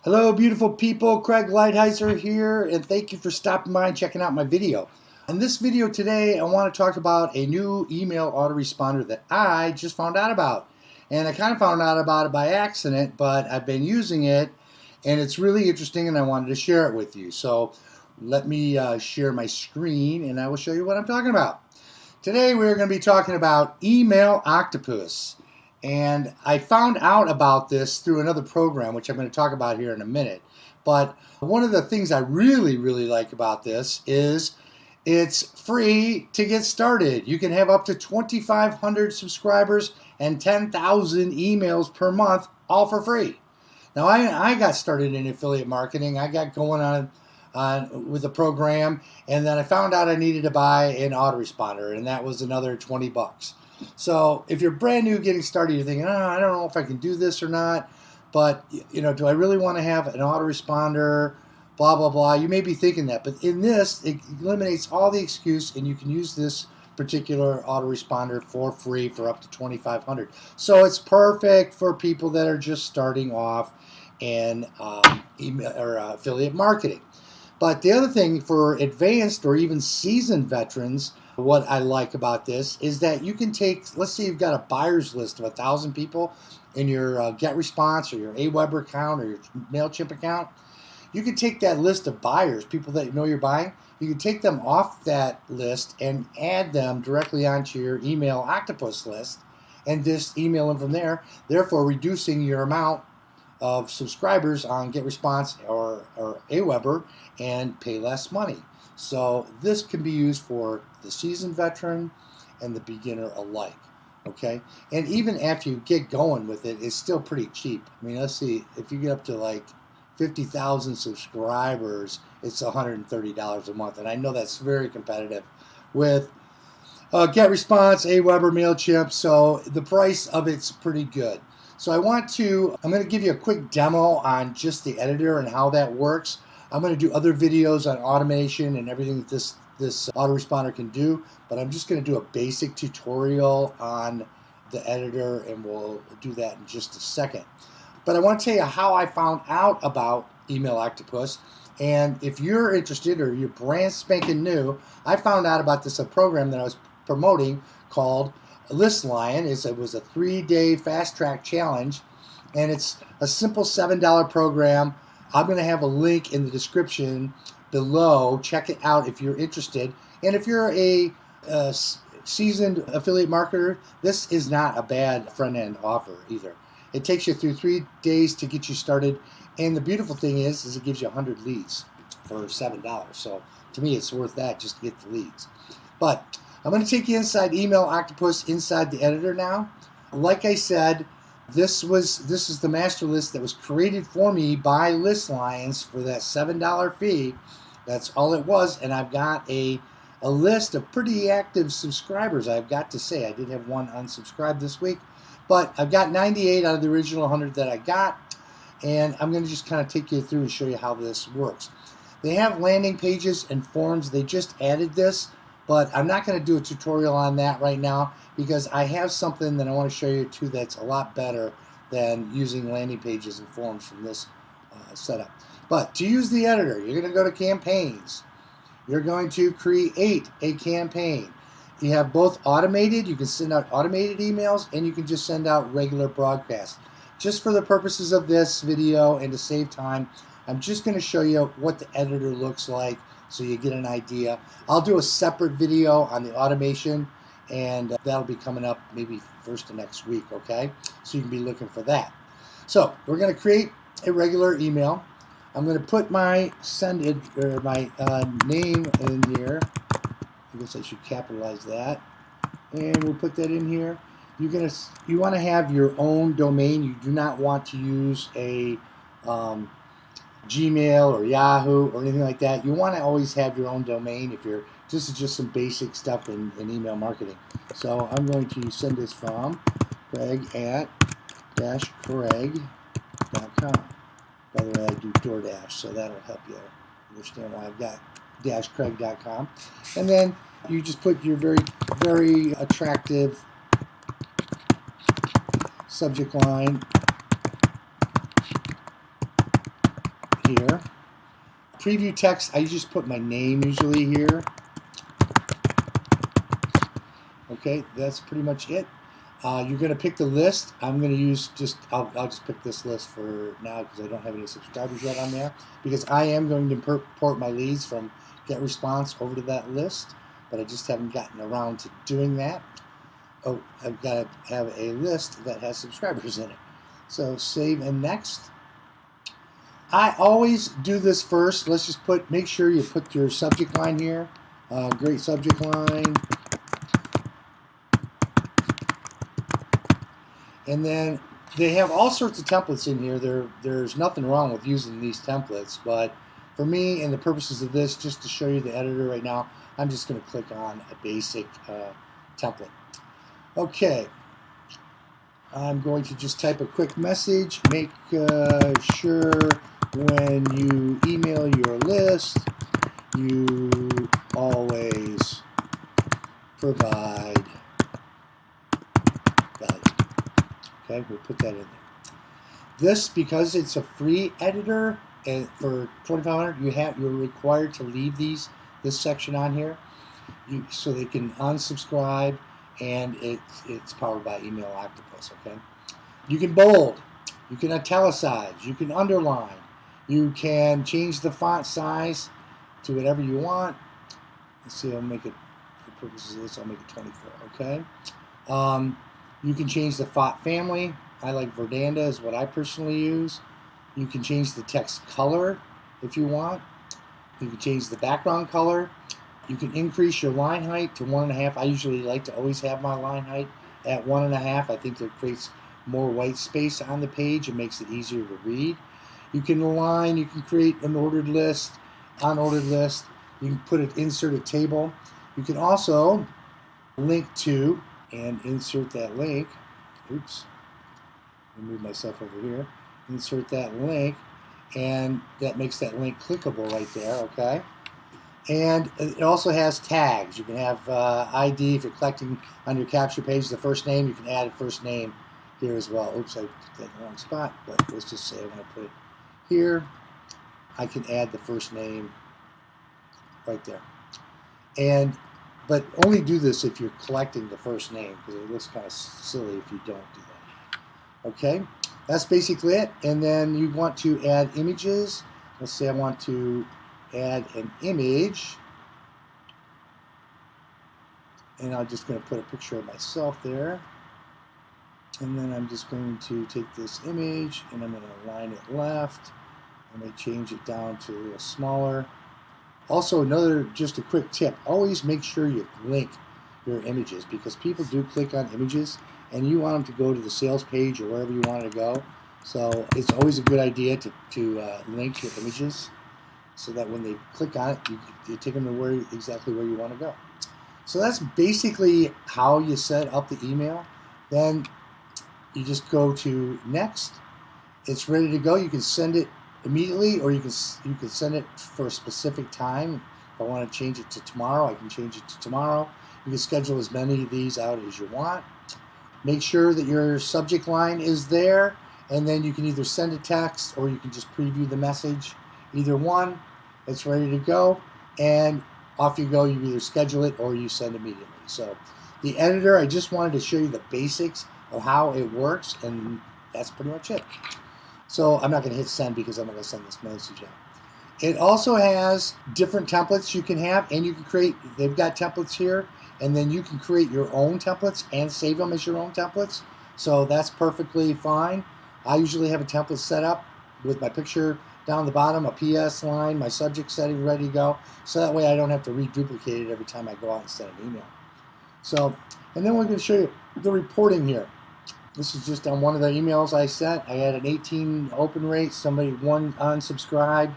Hello, beautiful people. Craig Lighthizer here, and thank you for stopping by and checking out my video. In this video today, I want to talk about a new email autoresponder that I just found out about. And I kind of found out about it by accident, but I've been using it, and it's really interesting, and I wanted to share it with you. So let me share my screen, and I will show you what I'm talking about. Today, we're going to be talking about Email Octopus. And I found out about this through another program, which I'm going to talk about here in a minute. But one of the things I really like about this is it's free to get started. You can have up to 2,500 subscribers and 10,000 emails per month, all for free. Now, I got started in affiliate marketing. I got going on with the program, and then I found out I needed to buy an autoresponder, and that was another 20 bucks. So if you're brand new getting started, you're thinking, I don't know if I can do this or not, but do I really want to have an autoresponder, blah, blah, blah. You may be thinking that, but in this, it eliminates all the excuse, and you can use this particular autoresponder for free for up to 2,500. So it's perfect for people that are just starting off in email or affiliate marketing. But the other thing for advanced or even seasoned veterans, what I like about this is that you can take, let's say you've got a buyer's list of 1,000 people in your GetResponse or your Aweber account or your MailChimp account. You can take that list of buyers, people that you know you're buying, you can take them off that list and add them directly onto your Email Octopus list and just email them from there, therefore reducing your amount of subscribers on GetResponse or Aweber and pay less money. So this can be used for the seasoned veteran and the beginner alike. Okay, and even after you get going with it, it's still pretty cheap. I mean, let's see, if you get up to like 50,000 subscribers, it's $130 a month, and I know that's very competitive with GetResponse, Aweber, MailChimp. So the price of it's pretty good. So I'm going to give you a quick demo on just the editor and how that works. I'm going to do other videos on automation and everything that this autoresponder can do, but I'm just going to do a basic tutorial on the editor, and we'll do that in just a second. But I want to tell you how I found out about Email Octopus, and if you're interested or you're brand spanking new, I found out about this program that I was promoting called List Lion. It was a 3-day fast track challenge, and it's a simple $7 program. I'm going to have a link in the description below. Check it out if you're interested. And if you're a seasoned affiliate marketer, this is not a bad front-end offer either. It takes you through 3 days to get you started, and the beautiful thing is it gives you 100 leads for $7. So to me, it's worth that just to get the leads. But I'm going to take you inside Email Octopus inside the editor now. Like I said, this is the master list that was created for me by List Lions for that $7 fee. That's all it was, and I've got a list of pretty active subscribers. I've got to say, I did have one unsubscribed this week, but I've got 98 out of the original 100 that I got, and I'm going to just kind of take you through and show you how this works. They have landing pages and forms. They just added this, but I'm not going to do a tutorial on that right now because I have something that I want to show you too that's a lot better than using landing pages and forms from this setup. But to use the editor, you're going to go to campaigns. You're going to create a campaign. You have both automated, you can send out automated emails, and you can just send out regular broadcasts. Just for the purposes of this video and to save time, I'm just going to show you what the editor looks like so you get an idea. I'll do a separate video on the automation, and that'll be coming up maybe first of next week, okay? So you can be looking for that. So we're going to create a regular email. I'm going to put my name in here. I guess I should capitalize that, and we'll put that in here. You want to have your own domain. You do not want to use a Gmail or Yahoo or anything like that. You want to always have your own domain if you're this is just some basic stuff in email marketing. So I'm going to send this from craig@craig.com. By the way, I do DoorDash, so that'll help you understand why I've got -craig.com. And then you just put your very attractive subject line here. Preview text, I just put my name usually here. Okay, that's pretty much it. You're going to pick the list. I'm going to use I'll just pick this list for now because I don't have any subscribers yet on there, because I am going to import my leads from GetResponse over to that list, but I just haven't gotten around to doing that. Oh, I've got to have a list that has subscribers in it. So save and next. I always do this first. Let's just make sure you put your subject line here. Great subject line. And then they have all sorts of templates in here. There's nothing wrong with using these templates, but for me and the purposes of this, just to show you the editor right now, I'm just going to click on a basic template. Okay, I'm going to just type a quick message. Make sure when you email your list, you always provide value. Okay, we'll put that in there. This, because it's a free editor, and for $2,500, you're required to leave this section on here, so they can unsubscribe, and it's powered by Email Octopus. Okay, you can bold, you can italicize, you can underline, you can change the font size to whatever you want. Let's see, I'll make it, for purposes of this, I'll make it 24. Okay. You can change the font family. I like Verdanda is what I personally use. You can change the text color if you want. You can change the background color. You can increase your line height to 1.5. I usually like to always have my line height at 1.5. I think that creates more white space on the page and makes it easier to read. You can align, you can create an ordered list, unordered list. You can put it, insert a table. You can also link to and insert that link. Oops, move myself over here. Insert that link, and that makes that link clickable right there. Okay, and it also has tags. You can have ID if you're collecting on your capture page the first name. You can add a first name here as well. Oops, I put that in the wrong spot, but let's just say I want to put it here. I can add the first name right there, but only do this if you're collecting the first name, because it looks kind of silly if you don't do that. Okay, that's basically it. And then you want to add images. Let's say I want to add an image, and I'm just going to put a picture of myself there. And then I'm just going to take this image and I'm going to align it left. I may change it down to a little smaller. Also, just a quick tip, always make sure you link your images, because people do click on images and you want them to go to the sales page or wherever you want it to go. So it's always a good idea to link your images, so that when they click on it, you take them to exactly where you want to go. So that's basically how you set up the email. Then you just go to next. It's ready to go. You can send it immediately, or you can send it for a specific time. If I want to change it to tomorrow, I can change it to tomorrow. You can schedule as many of these out as you want. Make sure that your subject line is there, and then you can either send a text or you can just preview the message. Either one, it's ready to go, and off you go. You either schedule it or you send immediately. So the editor, I just wanted to show you the basics of how it works, and that's pretty much it. So I'm not going to hit send because I'm not going to send this message out. It also has different templates you can have, and you can create, they've got templates here, and then you can create your own templates and save them as your own templates. So that's perfectly fine. I usually have a template set up with my picture down the bottom, a PS line, my subject setting ready to go, so that way I don't have to reduplicate it every time I go out and send an email. So, and then we're going to show you the reporting here. This is just on one of the emails I sent. I had an 18 open rate, one unsubscribed.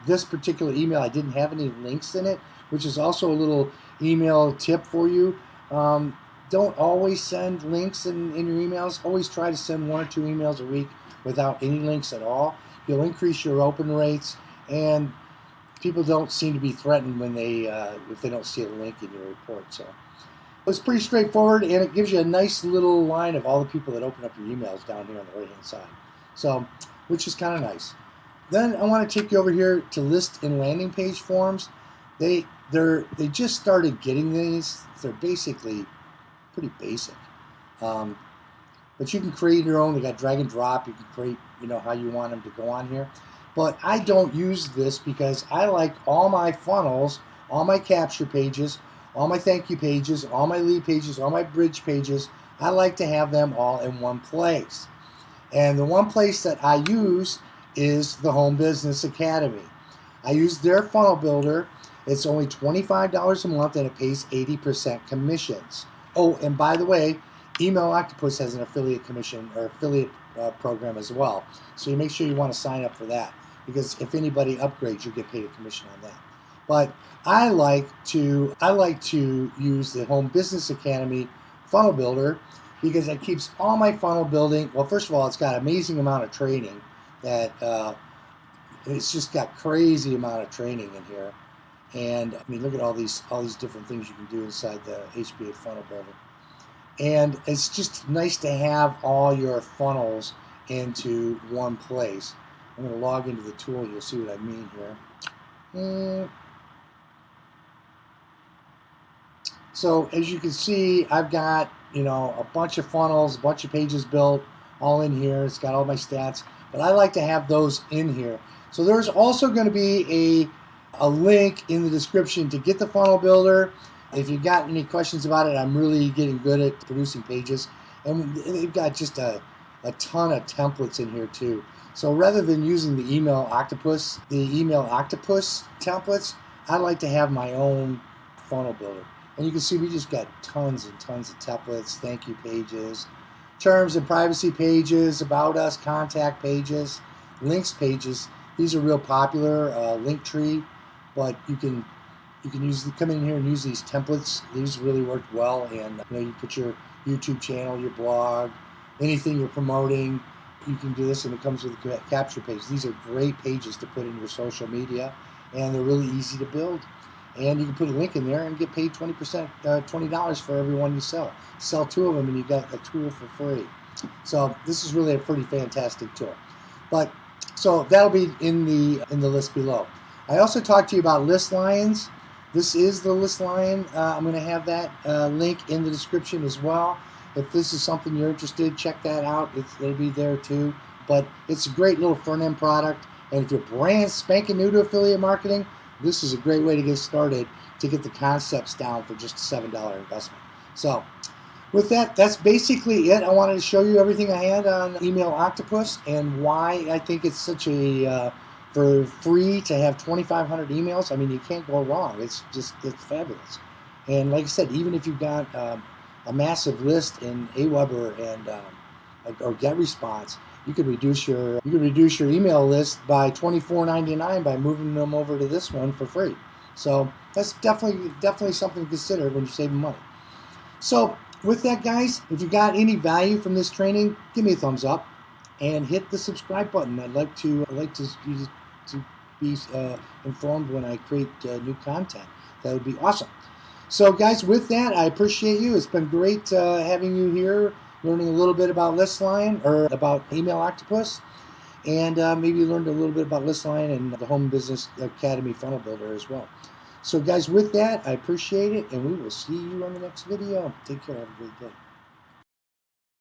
This particular email, I didn't have any links in it, which is also a little email tip for you. Don't always send links in your emails. Always try to send 1 or 2 emails a week without any links at all. You'll increase your open rates, and people don't seem to be threatened when if they don't see a link in your report. So it's pretty straightforward, and it gives you a nice little line of all the people that open up your emails down here on the right hand side. So, which is kind of nice. Then I want to take you over here to list and landing page forms. They just started getting these. They're basically pretty basic, but you can create your own. They got drag and drop. You can create, how you want them to go on here. But I don't use this because I like all my funnels, all my capture pages, all my thank you pages, all my lead pages, all my bridge pages. I like to have them all in one place. And the one place that I use is the Home Business Academy. I use their funnel builder. It's only $25 a month and it pays 80% commissions. Oh, and by the way, Email Octopus has an affiliate commission or affiliate program as well. So you make sure you want to sign up for that, because if anybody upgrades, you get paid a commission on that. But I like to use the Home Business Academy funnel builder because it keeps all my funnel building. Well, first of all, it's got an amazing amount of training that it's just got crazy amount of training in here. And I mean, look at all these different things you can do inside the HBA funnel builder. And it's just nice to have all your funnels into one place. I'm going to log into the tool. You'll see what I mean here. So as you can see, I've got, a bunch of funnels, a bunch of pages built all in here. It's got all my stats, but I like to have those in here. So there's also going to be a link in the description to get the funnel builder. If you've got any questions about it, I'm really getting good at producing pages. And they've got just a ton of templates in here too. So rather than using the Email Octopus templates, I like to have my own funnel builder. And you can see we just got tons and tons of templates, thank you pages, terms and privacy pages, about us, contact pages, links pages. These are real popular, Linktree, but you can come in here and use these templates. These really worked well, and you put your YouTube channel, your blog, anything you're promoting, you can do this, and it comes with a capture page. These are great pages to put in your social media, and they're really easy to build. And you can put a link in there and get paid $20 for every one you sell. Sell 2 of them, and you got a tool for free. So this is really a pretty fantastic tool. But so that'll be in the list below. I also talked to you about List Lions. This is the List Lion. I'm going to have that link in the description as well. If this is something you're interested, check that out. It'll be there too. But it's a great little front-end product. And if you're brand spanking new to affiliate marketing, this is a great way to get started to get the concepts down for just a $7 investment. So with that, that's basically it. I wanted to show you everything I had on Email Octopus and why I think it's such a for free to have 2,500 emails. I mean, you can't go wrong. It's fabulous. And like I said, even if you've got a massive list in Aweber and or GetResponse, you could reduce your email list by $24.99 by moving them over to this one for free. So that's definitely something to consider when you're saving money. So with that, guys, if you got any value from this training, give me a thumbs up and hit the subscribe button. I'd like to be informed when I create new content. That would be awesome. So guys, with that, I appreciate you. It's been great having you here, learning a little bit about List Lion or about Email Octopus, and maybe you learned a little bit about List Lion and the Home Business Academy Funnel Builder as well. So guys, with that, I appreciate it, and we will see you on the next video. Take care. Have a great day.